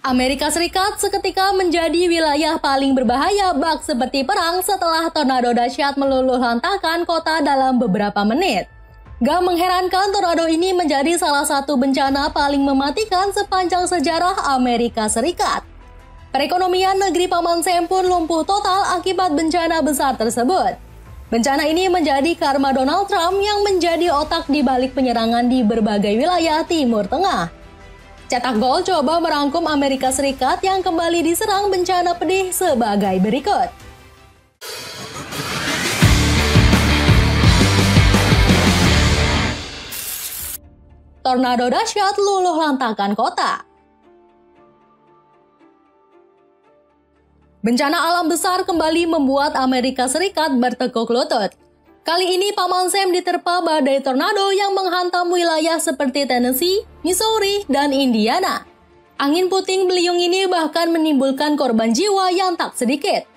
Amerika Serikat seketika menjadi wilayah paling berbahaya bak seperti perang setelah tornado dahsyat meluluh lantakkan kota dalam beberapa menit. Gak mengherankan tornado ini menjadi salah satu bencana paling mematikan sepanjang sejarah Amerika Serikat. Perekonomian negeri Paman Sam pun lumpuh total akibat bencana besar tersebut. Bencana ini menjadi karma Donald Trump yang menjadi otak di balik penyerangan di berbagai wilayah Timur Tengah. Cetak Gol coba merangkum Amerika Serikat yang kembali diserang bencana pedih sebagai berikut. Tornado dahsyat luluh lantakkan kota. Bencana alam besar kembali membuat Amerika Serikat bertekuk lutut. Kali ini Paman Sam diterpa badai tornado yang menghantam wilayah seperti Tennessee, Missouri, dan Indiana. Angin puting beliung ini bahkan menimbulkan korban jiwa yang tak sedikit.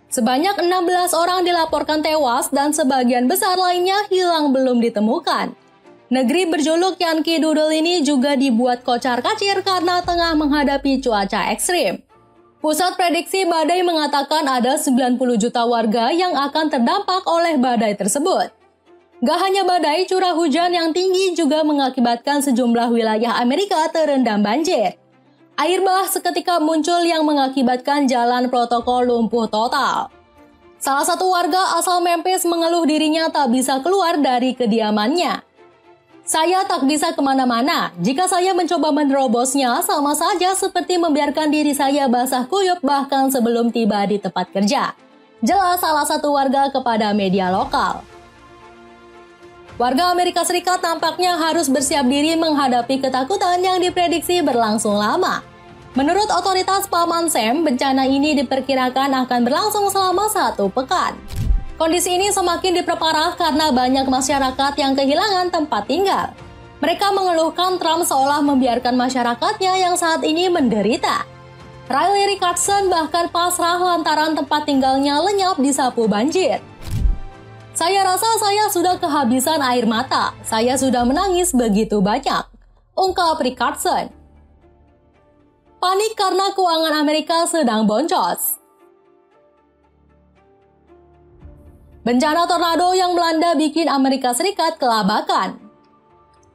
Sebanyak 16 orang dilaporkan tewas dan sebagian besar lainnya hilang belum ditemukan. Negeri berjuluk Yankee Doodle ini juga dibuat kocar-kacir karena tengah menghadapi cuaca ekstrim. Pusat prediksi badai mengatakan ada 90 juta warga yang akan terdampak oleh badai tersebut. Gak hanya badai, curah hujan yang tinggi juga mengakibatkan sejumlah wilayah Amerika terendam banjir. Air bah seketika muncul yang mengakibatkan jalan protokol lumpuh total. Salah satu warga asal Memphis mengeluh dirinya tak bisa keluar dari kediamannya. Saya tak bisa kemana-mana. Jika saya mencoba menerobosnya, sama saja seperti membiarkan diri saya basah kuyup bahkan sebelum tiba di tempat kerja. Jelas salah satu warga kepada media lokal. Warga Amerika Serikat tampaknya harus bersiap diri menghadapi ketakutan yang diprediksi berlangsung lama. Menurut otoritas Paman Sam, bencana ini diperkirakan akan berlangsung selama 1 pekan. Kondisi ini semakin diperparah karena banyak masyarakat yang kehilangan tempat tinggal. Mereka mengeluhkan Trump seolah membiarkan masyarakatnya yang saat ini menderita. Riley Richardson bahkan pasrah lantaran tempat tinggalnya lenyap disapu banjir. Saya rasa saya sudah kehabisan air mata. Saya sudah menangis begitu banyak, ungkap Richardson. Panik karena keuangan Amerika sedang boncos. Bencana tornado yang melanda bikin Amerika Serikat kelabakan.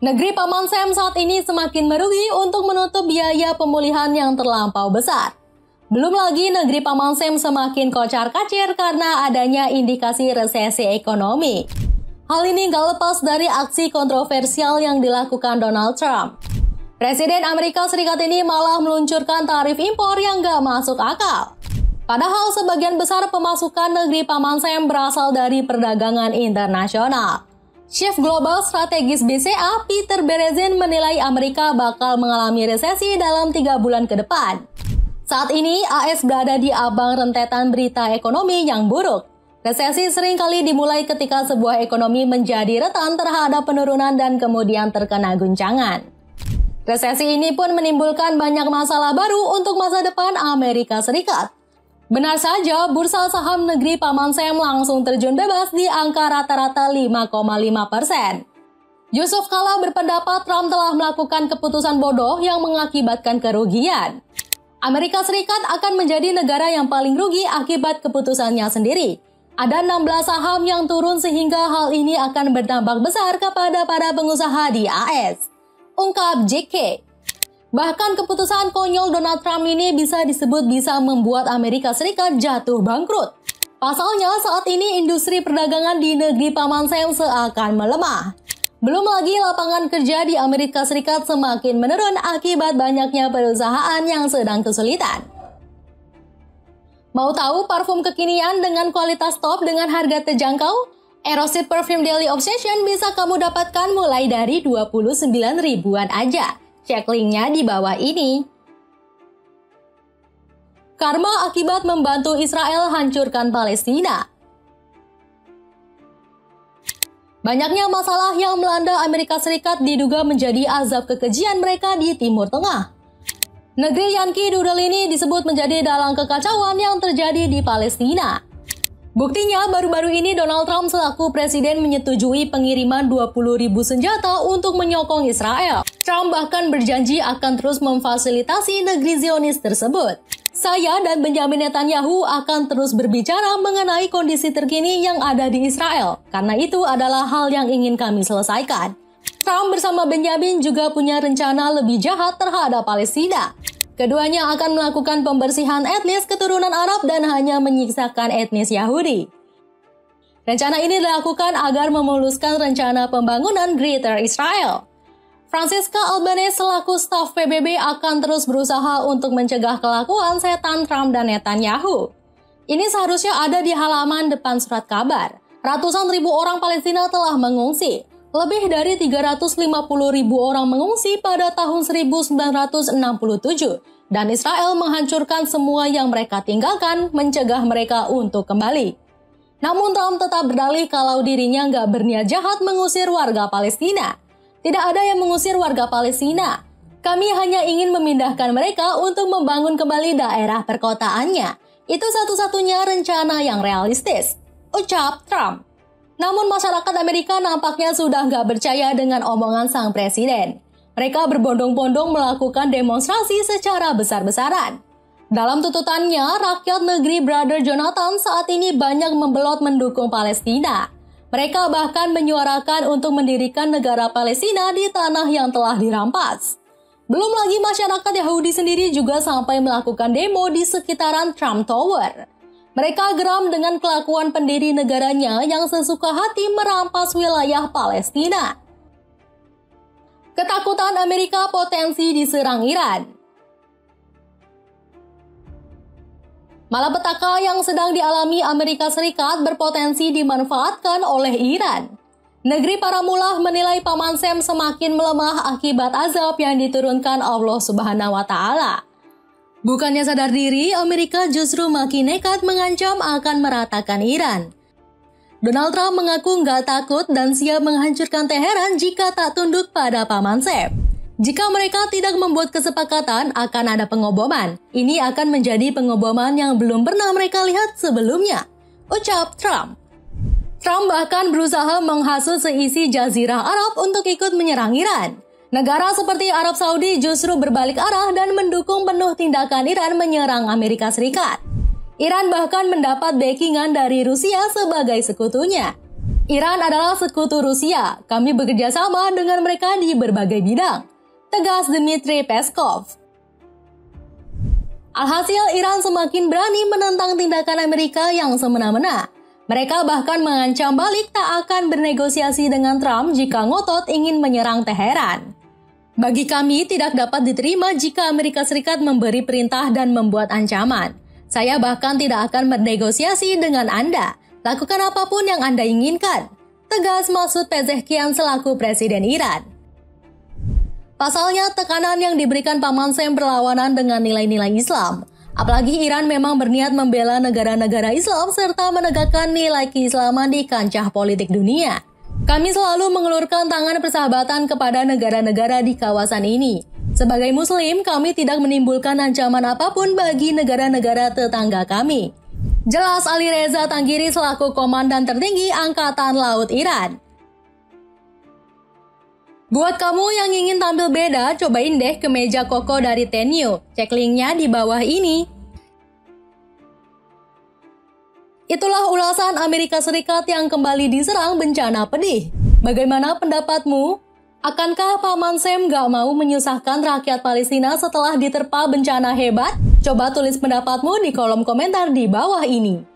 Negeri Paman Sam saat ini semakin merugi untuk menutup biaya pemulihan yang terlampau besar. Belum lagi negeri Paman Sam semakin kocar-kacir karena adanya indikasi resesi ekonomi. Hal ini gak lepas dari aksi kontroversial yang dilakukan Donald Trump. Presiden Amerika Serikat ini malah meluncurkan tarif impor yang gak masuk akal. Padahal sebagian besar pemasukan negeri Paman Sam berasal dari perdagangan internasional. Chief Global Strategis BCA, Peter Berezin menilai Amerika bakal mengalami resesi dalam 3 bulan ke depan. Saat ini, AS berada di abang rentetan berita ekonomi yang buruk. Resesi seringkali dimulai ketika sebuah ekonomi menjadi rentan terhadap penurunan dan kemudian terkena guncangan. Resesi ini pun menimbulkan banyak masalah baru untuk masa depan Amerika Serikat. Benar saja, bursa saham negeri Paman Sam langsung terjun bebas di angka rata-rata 5,5%. Yusuf Kala berpendapat Trump telah melakukan keputusan bodoh yang mengakibatkan kerugian. Amerika Serikat akan menjadi negara yang paling rugi akibat keputusannya sendiri. Ada 16 saham yang turun sehingga hal ini akan berdampak besar kepada para pengusaha di AS, ungkap JK. Bahkan keputusan konyol Donald Trump ini bisa disebut bisa membuat Amerika Serikat jatuh bangkrut. Pasalnya saat ini industri perdagangan di negeri Paman Sam seakan melemah. Belum lagi lapangan kerja di Amerika Serikat semakin menurun akibat banyaknya perusahaan yang sedang kesulitan. Mau tahu parfum kekinian dengan kualitas top dengan harga terjangkau? Erosit Perfume Daily Obsession bisa kamu dapatkan mulai dari 29 ribuan aja. Cek linknya di bawah ini. Karma akibat membantu Israel hancurkan Palestina. Banyaknya masalah yang melanda Amerika Serikat diduga menjadi azab kekejian mereka di Timur Tengah. Negeri Yankee Doodle ini disebut menjadi dalang kekacauan yang terjadi di Palestina. Buktinya, baru-baru ini Donald Trump selaku presiden menyetujui pengiriman 20.000 senjata untuk menyokong Israel. Trump bahkan berjanji akan terus memfasilitasi negeri Zionis tersebut. Saya dan Benjamin Netanyahu akan terus berbicara mengenai kondisi terkini yang ada di Israel, karena itu adalah hal yang ingin kami selesaikan. Trump bersama Benjamin juga punya rencana lebih jahat terhadap Palestina. Keduanya akan melakukan pembersihan etnis keturunan Arab dan hanya menyiksakan etnis Yahudi. Rencana ini dilakukan agar memuluskan rencana pembangunan Greater Israel. Francesca Albanese selaku staf PBB akan terus berusaha untuk mencegah kelakuan setan Trump dan Netanyahu. Ini seharusnya ada di halaman depan surat kabar. Ratusan ribu orang Palestina telah mengungsi. Lebih dari 350.000 orang mengungsi pada tahun 1967 dan Israel menghancurkan semua yang mereka tinggalkan, mencegah mereka untuk kembali. Namun Trump tetap berdalih kalau dirinya nggak berniat jahat mengusir warga Palestina. Tidak ada yang mengusir warga Palestina. Kami hanya ingin memindahkan mereka untuk membangun kembali daerah perkotaannya. Itu satu-satunya rencana yang realistis, ucap Trump. Namun masyarakat Amerika nampaknya sudah nggak percaya dengan omongan sang presiden. Mereka berbondong-bondong melakukan demonstrasi secara besar-besaran. Dalam tuntutannya, rakyat negeri Brother Jonathan saat ini banyak membelot mendukung Palestina. Mereka bahkan menyuarakan untuk mendirikan negara Palestina di tanah yang telah dirampas. Belum lagi masyarakat Yahudi sendiri juga sampai melakukan demo di sekitaran Trump Tower. Mereka geram dengan kelakuan pendiri negaranya yang sesuka hati merampas wilayah Palestina. Ketakutan Amerika potensi diserang Iran. Malapetaka yang sedang dialami Amerika Serikat berpotensi dimanfaatkan oleh Iran. Negeri para mullah menilai Paman Sam semakin melemah akibat azab yang diturunkan Allah Subhanahu wa Ta'ala. Bukannya sadar diri, Amerika justru makin nekat mengancam akan meratakan Iran. Donald Trump mengaku nggak takut dan siap menghancurkan Teheran jika tak tunduk pada Paman Sam. Jika mereka tidak membuat kesepakatan, akan ada pengoboman. Ini akan menjadi pengoboman yang belum pernah mereka lihat sebelumnya, ucap Trump. Trump bahkan berusaha menghasut seisi Jazirah Arab untuk ikut menyerang Iran. Negara seperti Arab Saudi justru berbalik arah dan mendukung penuh tindakan Iran menyerang Amerika Serikat. Iran bahkan mendapat backingan dari Rusia sebagai sekutunya. Iran adalah sekutu Rusia, kami bekerja sama dengan mereka di berbagai bidang, tegas Dmitry Peskov. Alhasil Iran semakin berani menentang tindakan Amerika yang semena-mena. Mereka bahkan mengancam balik tak akan bernegosiasi dengan Trump jika ngotot ingin menyerang Teheran. Bagi kami tidak dapat diterima jika Amerika Serikat memberi perintah dan membuat ancaman. Saya bahkan tidak akan bernegosiasi dengan Anda. Lakukan apapun yang Anda inginkan, tegas Masoud Pezeshkian selaku Presiden Iran. Pasalnya, tekanan yang diberikan Paman Sam berlawanan dengan nilai-nilai Islam. Apalagi Iran memang berniat membela negara-negara Islam serta menegakkan nilai keislaman di kancah politik dunia. Kami selalu mengelurkan tangan persahabatan kepada negara-negara di kawasan ini. Sebagai Muslim, kami tidak menimbulkan ancaman apapun bagi negara-negara tetangga kami. Jelas Ali Reza Tanggiri selaku Komandan Tertinggi Angkatan Laut Iran. Buat kamu yang ingin tampil beda, cobain deh kemeja koko dari Tenyu. Cek linknya di bawah ini. Itulah ulasan Amerika Serikat yang kembali diserang bencana pedih. Bagaimana pendapatmu? Akankah Paman Sam gak mau menyusahkan rakyat Palestina setelah diterpa bencana hebat? Coba tulis pendapatmu di kolom komentar di bawah ini.